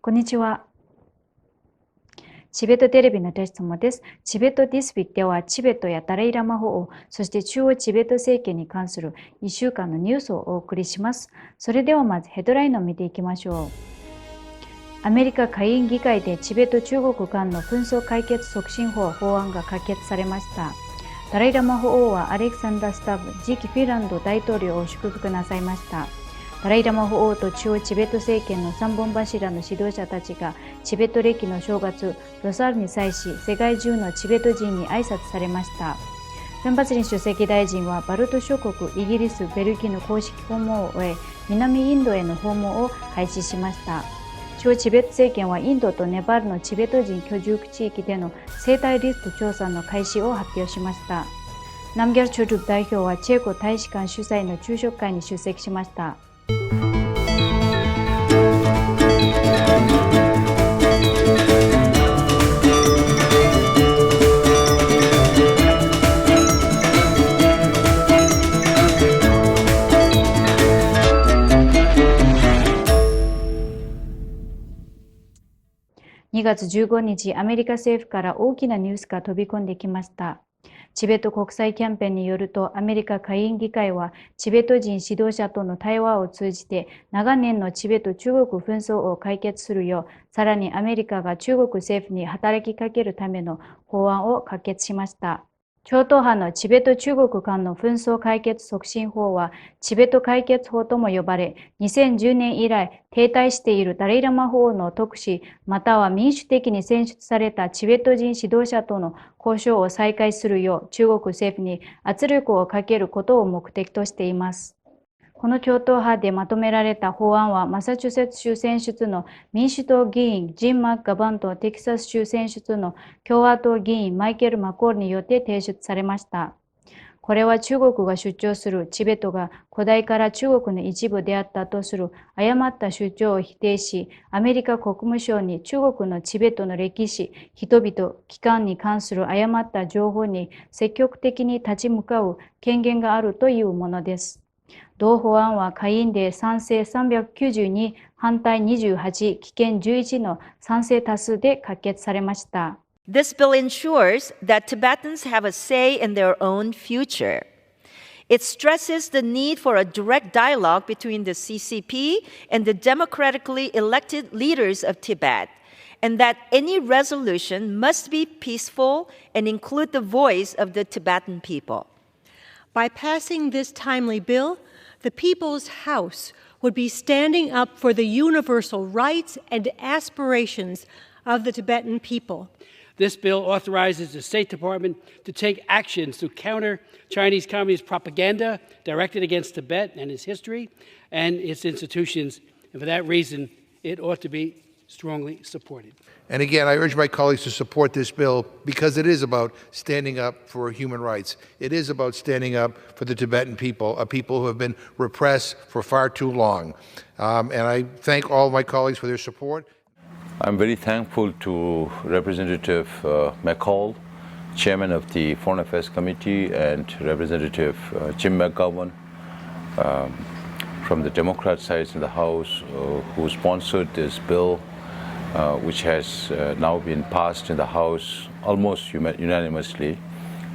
こんにちは。チベットテレビのテストもです。チベットディスウィークでは、チベットやダライラマ法王、そして中央チベット政権に関する1週間のニュースをお送りします。それではまずヘッドラインを見ていきましょう。アメリカ下院議会でチベット中国間の紛争解決促進法案が可決されました。ダライラマ法王はアレクサンダー・スタブ次期フィンランド大統領を祝福なさいました。ダライラマ法王と中央チベット政権の三本柱の指導者たちがチベット暦の正月ロサールに際し、世界中のチベット人に挨拶されました。フン・バツリン主席大臣はバルト諸国、イギリス、ベルギーの公式訪問を終え、南インドへの訪問を開始しました。中央チベット政権はインドとネパールのチベット人居住地域での生態リスト調査の開始を発表しました。ナムギャルチョルク代表はチェコ大使館主催の昼食会に出席しました。2月15日、アメリカ政府から大きなニュースが飛び込んできました。チベット国際キャンペーンによると、アメリカ下院議会はチベット人指導者との対話を通じて長年のチベット中国紛争を解決するよう、さらにアメリカが中国政府に働きかけるための法案を可決しました。超党派のチベット中国間の紛争解決促進法はチベット解決法とも呼ばれ、2010年以来停滞しているダライラマ法の特使または民主的に選出されたチベット人指導者との交渉を再開するよう中国政府に圧力をかけることを目的としています。この超党派でまとめられた法案は、マサチューセッツ州選出の民主党議員ジン・マッカバンとテキサス州選出の共和党議員マイケル・マコールによって提出されました。これは中国が主張するチベットが古代から中国の一部であったとする誤った主張を否定し、アメリカ国務省に中国のチベットの歴史、人々、機関に関する誤った情報に積極的に立ち向かう権限があるというものです。同法案は下院で賛成392、反対28、棄権11の賛成多数で可決されました。This bill ensures that Tibetans have a say in their own future. It stresses the need for a direct dialogue between the CCP and the democratically elected leaders of Tibet, and that any resolution must be peaceful and include the voice of the Tibetan people. By passing this timely bill, the People's House would be standing up for the universal rights and aspirations of the Tibetan people. This bill authorizes the State Department to take actions to counter Chinese Communist propaganda directed against Tibet and its history and its institutions, and for that reason, it ought to be strongly supported. And again, I urge my colleagues to support this bill because it is about standing up for human rights. It is about standing up for the Tibetan people, a people who have been repressed for far too long. And I thank all my colleagues for their support. I'm very thankful to Representative McCall, Chairman of the Foreign Affairs Committee, and Representative Jim McGovern from the Democrat side in the House who sponsored this bill, which has now been passed in the House almost unanimously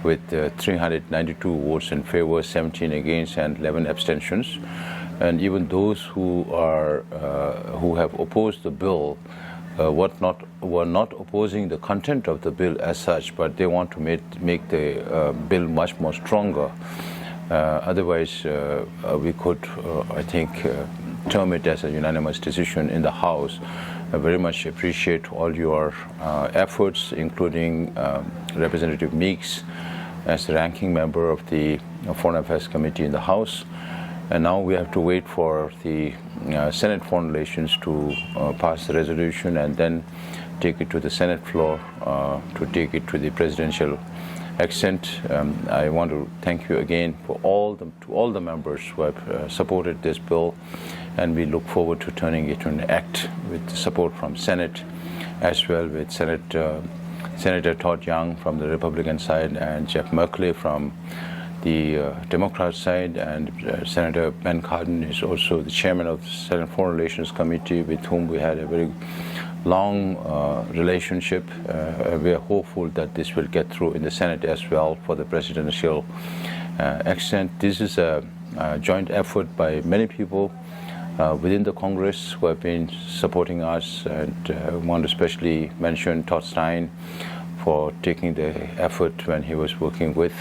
with 392 votes in favor, 17 against, and 11 abstentions. And even those who have opposed the bill were not opposing the content of the bill as such, but they want to make the bill much more stronger. Otherwise, we could, I think, term it as a unanimous decision in the House. I very much appreciate all your efforts, including Representative Meeks as the ranking member of the Foreign Affairs Committee in the House. And now we have to wait for the Senate Foreign Relations to pass the resolution and then take it to the Senate floor to take it to the presidential accent. I want to thank you again to all the members who have supported this bill, and we look forward to turning it into an act with support from Senate, as well with Senator Todd Young from the Republican side and Jeff Merkley from the Democrat side, and Senator Ben Cardin is also the chairman of the Senate Foreign Relations Committee, with whom we had a very long relationship. We are hopeful that this will get through in the Senate as well for the presidential extent. This is a joint effort by many people within the Congress who have been supporting us, and I want to especially mention Todd Stein for taking the effort when he was working with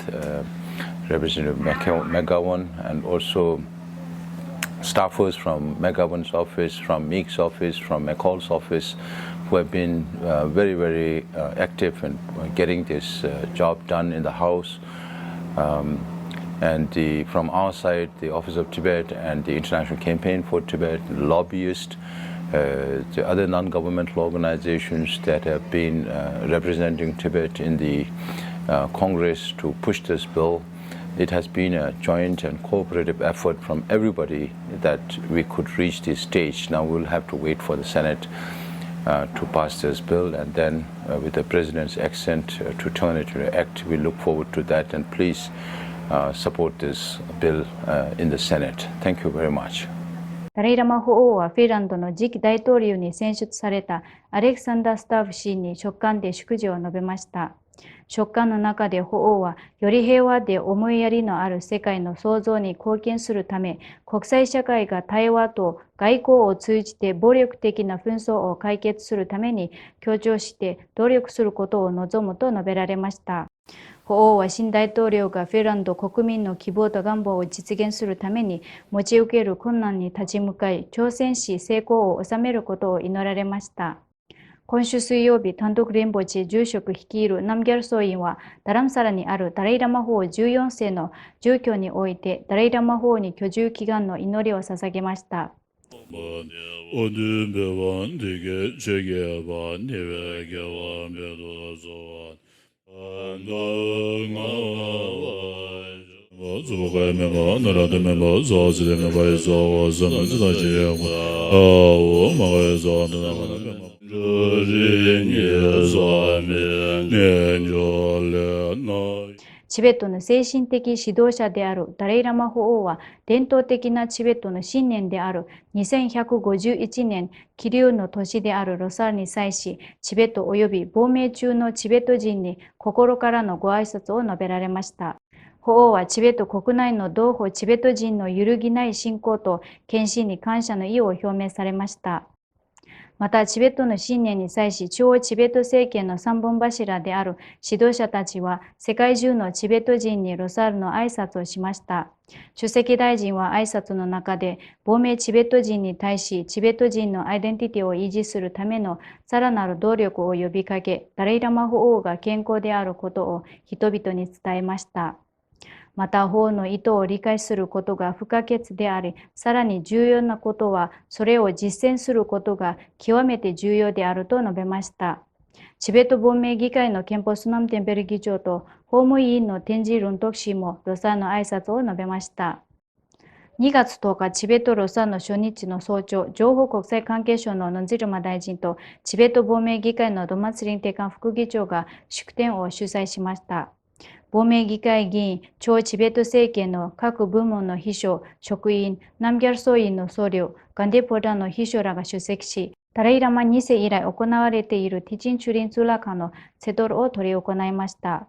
Representative McGovern, and also staffers from McGovern's office, from Meek's office, from McCall's office, who have been very, very active in getting this job done in the House. And from our side, the Office of Tibet and the International Campaign for Tibet, lobbyists, the other non-governmental organizations that have been representing Tibet in the Congress to push this bill. It has been a joint and cooperative effort from everybody that we could reach this stage. Now we'll have to wait for the Senate to pass this bill, and then with the President's accent to turn it into an act. We look forward to that, and please support this bill in the Senate. Thank you very much. ダライラマ法王はフィンランドの次期大統領に選出されたアレクサンダー・スターフ氏に書簡で祝辞を述べました。書簡の中で法王は、より平和で思いやりのある世界の創造に貢献するため、国際社会が対話と外交を通じて暴力的な紛争を解決するために強調して努力することを望むと述べられました。法王は新大統領がフィンランド国民の希望と願望を実現するために持ち受ける困難に立ち向かい、挑戦し成功を収めることを祈られました。今週水曜日、単独連邦地住職率いるナムギャルソー院は、ダラムサラにあるダライラマ法14世の住居において、ダライラマ法に居住祈願の祈りを捧げました。チベットの精神的指導者であるダライラマ法王は、伝統的なチベットの新年である2151年気流の年であるロサールに際し、チベット及び亡命中のチベット人に心からのご挨拶を述べられました。法王はチベット国内の同胞チベット人の揺るぎない信仰と献身に感謝の意を表明されました。また、チベットの新年に際し、中央チベット政権の三本柱である指導者たちは、世界中のチベット人にロサールの挨拶をしました。主席大臣は挨拶の中で、亡命チベット人に対し、チベット人のアイデンティティを維持するためのさらなる努力を呼びかけ、ダライラマ法王が健康であることを人々に伝えました。また、法の意図を理解することが不可欠であり、さらに重要なことは、それを実践することが極めて重要であると述べました。チベット亡命議会の憲法スナムテンベル議長と法務委員のテンジ・ルントク氏もロサーの挨拶を述べました。2月10日、チベットロサーの初日の早朝、情報国際関係省のノンジルマ大臣とチベット亡命議会のドマツリンテカン副議長が祝典を主催しました。亡命議会議員、超チベット政権の各部門の秘書、職員、ナムギャルソー院の僧侶、ガンディポダの秘書らが出席し、ダライラマ2世以来行われているティチンチュリンツーラカのセドルを執り行いました。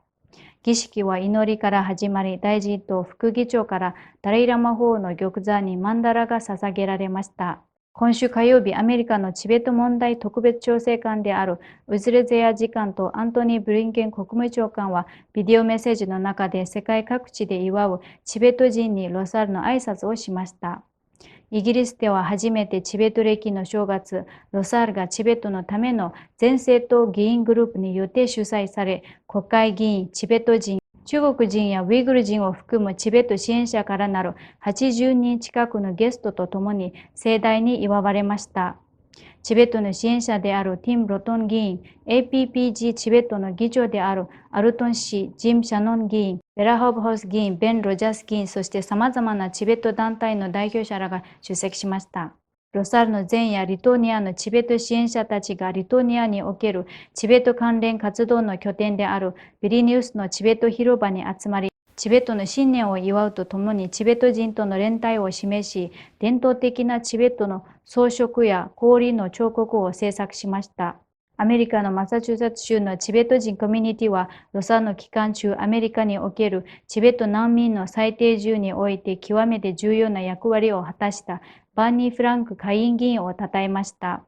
儀式は祈りから始まり、大臣と副議長からダライラマ法王の玉座にマンダラが捧げられました。今週火曜日、アメリカのチベット問題特別調整官であるウズレゼヤ次官とアントニー・ブリンケン国務長官はビデオメッセージの中で世界各地で祝うチベット人にロサールの挨拶をしました。イギリスでは初めてチベット暦の正月、ロサールがチベットのための全政党議員グループによって主催され、国会議員、チベット人、中国人やウイグル人を含むチベット支援者からなる80人近くのゲストとともに盛大に祝われました。チベットの支援者であるティム・ロトン議員、APPG チベットの議長であるアルトン氏、ジム・シャノン議員、ベラホブハウス議員、ベン・ロジャス議員、そして様々なチベット団体の代表者らが出席しました。ロサールの前夜、リトーニアのチベット支援者たちがリトーニアにおけるチベット関連活動の拠点であるビリニウスのチベット広場に集まり、チベットの新年を祝うとともにチベット人との連帯を示し、伝統的なチベットの装飾や氷の彫刻を制作しました。アメリカのマサチューセッツ州のチベット人コミュニティは、ロサンの期間中、アメリカにおけるチベット難民の再定住において極めて重要な役割を果たしたバーニー・フランク下院議員を称えました。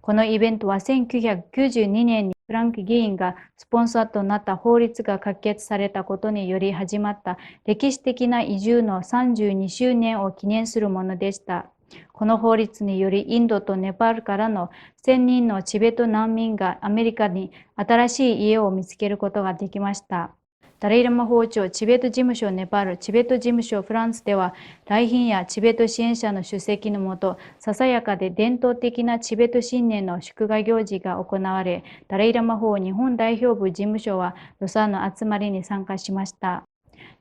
このイベントは1992年にフランク議員がスポンサーとなった法律が可決されたことにより始まった歴史的な移住の32周年を記念するものでした。この法律によりインドとネパールからの1000人のチベット難民がアメリカに新しい家を見つけることができました。ダライラマ法長チベット事務所ネパール、チベット事務所フランスでは、来賓やチベット支援者の出席のもと、ささやかで伝統的なチベット新年の祝賀行事が行われ、ダライラマ法日本代表部事務所はロサンの集まりに参加しました。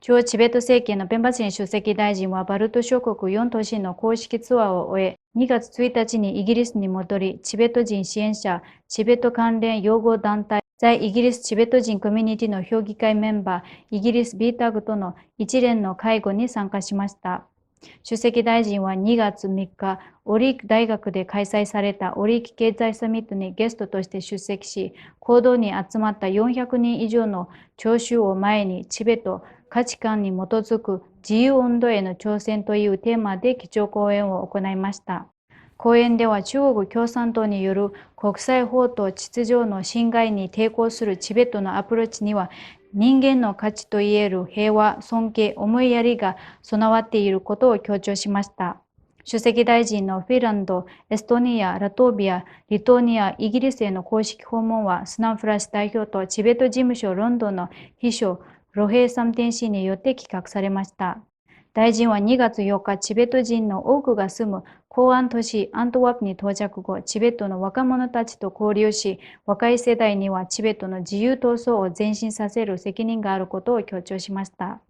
中央チベット政権のペンバチン主席大臣はバルト諸国4都市の公式ツアーを終え、2月1日にイギリスに戻り、チベット人支援者、チベット関連擁護団体、在イギリスチベット人コミュニティの評議会メンバー、イギリスビータグとの一連の会合に参加しました。主席大臣は2月3日、オリーク大学で開催されたオリーク経済サミットにゲストとして出席し、講堂に集まった400人以上の聴衆を前にチベット価値観に基づく自由運動への挑戦というテーマで基調講演を行いました。講演では中国共産党による国際法と秩序の侵害に抵抗するチベットのアプローチには、人間の価値といえる平和、尊敬、思いやりが備わっていることを強調しました。主席大臣のフィンランド、エストニア、ラトビア、リトアニア、イギリスへの公式訪問は、スナンフラシ代表とチベット事務所ロンドンの秘書、ロヘイ・サムテン氏によって企画されました。大臣は2月8日、チベット人の多くが住む港湾都市アントワープに到着後、チベットの若者たちと交流し、若い世代にはチベットの自由闘争を前進させる責任があることを強調しました。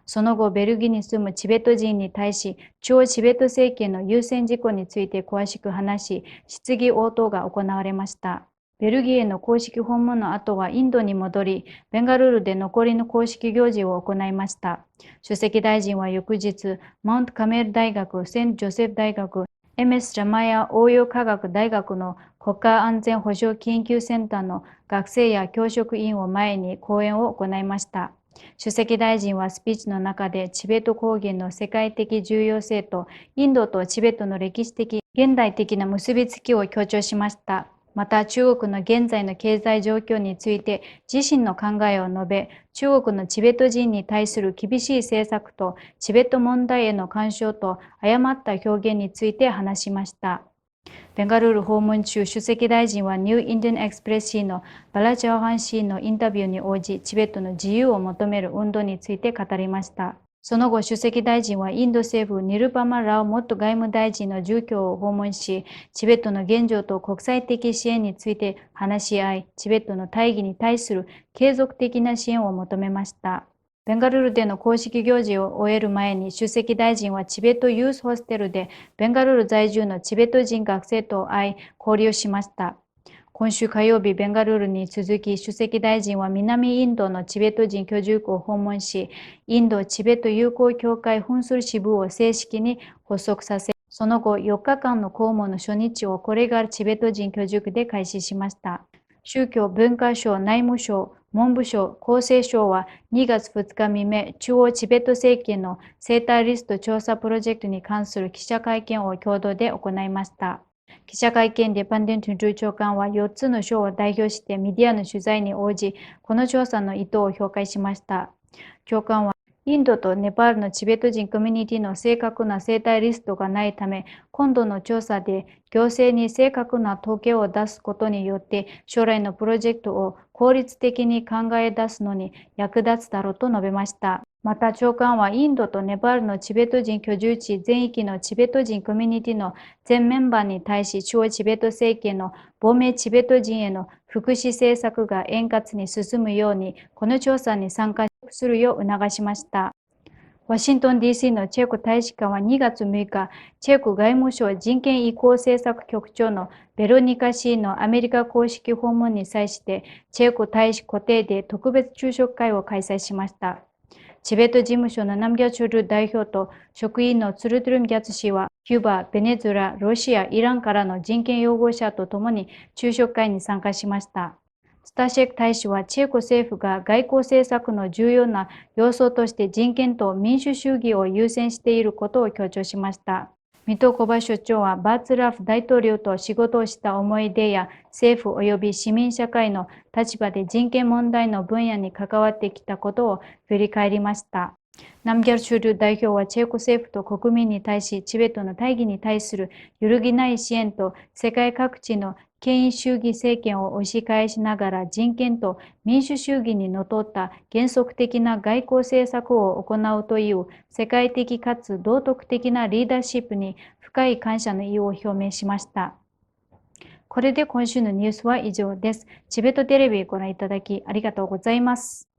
その後、ベルギーに住むチベット人に対し、中央チベット政権の優先事項について詳しく話し、質疑応答が行われました。ベルギーへの公式訪問の後はインドに戻り、ベンガルールで残りの公式行事を行いました。主席大臣は翌日、マウントカメル大学、セント・ジョセフ大学、MS ジャマヤ応用科学大学の国家安全保障研究センターの学生や教職員を前に講演を行いました。主席大臣はスピーチの中でチベット高原の世界的重要性とインドとチベットの歴史的、現代的な結びつきを強調しました。また中国の現在の経済状況について自身の考えを述べ、中国のチベット人に対する厳しい政策とチベット問題への干渉と誤った表現について話しました。ベンガルール訪問中、主席大臣はニューインディアンエクスプレス紙のバラチャーハン氏のインタビューに応じ、チベットの自由を求める運動について語りました。その後、主席大臣はインド政府ニルパマ・ラオ元外務大臣の住居を訪問し、チベットの現状と国際的支援について話し合い、チベットの大義に対する継続的な支援を求めました。ベンガルールでの公式行事を終える前に、主席大臣はチベットユースホステルでベンガルール在住のチベット人学生と会い、交流しました。今週火曜日、ベンガルールに続き、主席大臣は南インドのチベット人居住区を訪問し、インド・チベット友好協会紛争支部を正式に発足させ、その後4日間の公務の初日をこれがチベット人居住区で開始しました。宗教文化省、内務省、文部省、厚生省は2月2日未明、中央チベット政権の生態リスト調査プロジェクトに関する記者会見を共同で行いました。記者会見でパンデントゥンジュ長官は4つの省を代表してメディアの取材に応じ、この調査の意図を評価しました。長官は、インドとネパールのチベット人コミュニティの正確な生態リストがないため、今度の調査で行政に正確な統計を出すことによって、将来のプロジェクトを効率的に考え出すのに役立つだろうと述べました。また長官はインドとネパールのチベット人居住地全域のチベット人コミュニティの全メンバーに対し、中央チベット政権の亡命チベット人への福祉政策が円滑に進むように、この調査に参加するよう促しました。ワシントン DC のチェコ大使館は2月6日、チェコ外務省人権移行政策局長のベロニカ氏のアメリカ公式訪問に際して、チェコ大使固定で特別昼食会を開催しました。チベット事務所のナムギャチュル代表と職員のツルトゥルンギャツ氏は、キューバ、ベネズエラ、ロシア、イランからの人権擁護者と共に昼食会に参加しました。スタシェク大使はチェコ政府が外交政策の重要な要素として人権と民主主義を優先していることを強調しました。ミトコバ所長はバーツラフ大統領と仕事をした思い出や政府及び市民社会の立場で人権問題の分野に関わってきたことを振り返りました。ナムギャルチュル代表はチェコ政府と国民に対しチベットの大義に対する揺るぎない支援と世界各地の権威主義政権を押し返しながら人権と民主主義にのっとった原則的な外交政策を行うという世界的かつ道徳的なリーダーシップに深い感謝の意を表明しました。これで今週のニュースは以上です。チベットテレビをご覧いただきありがとうございます。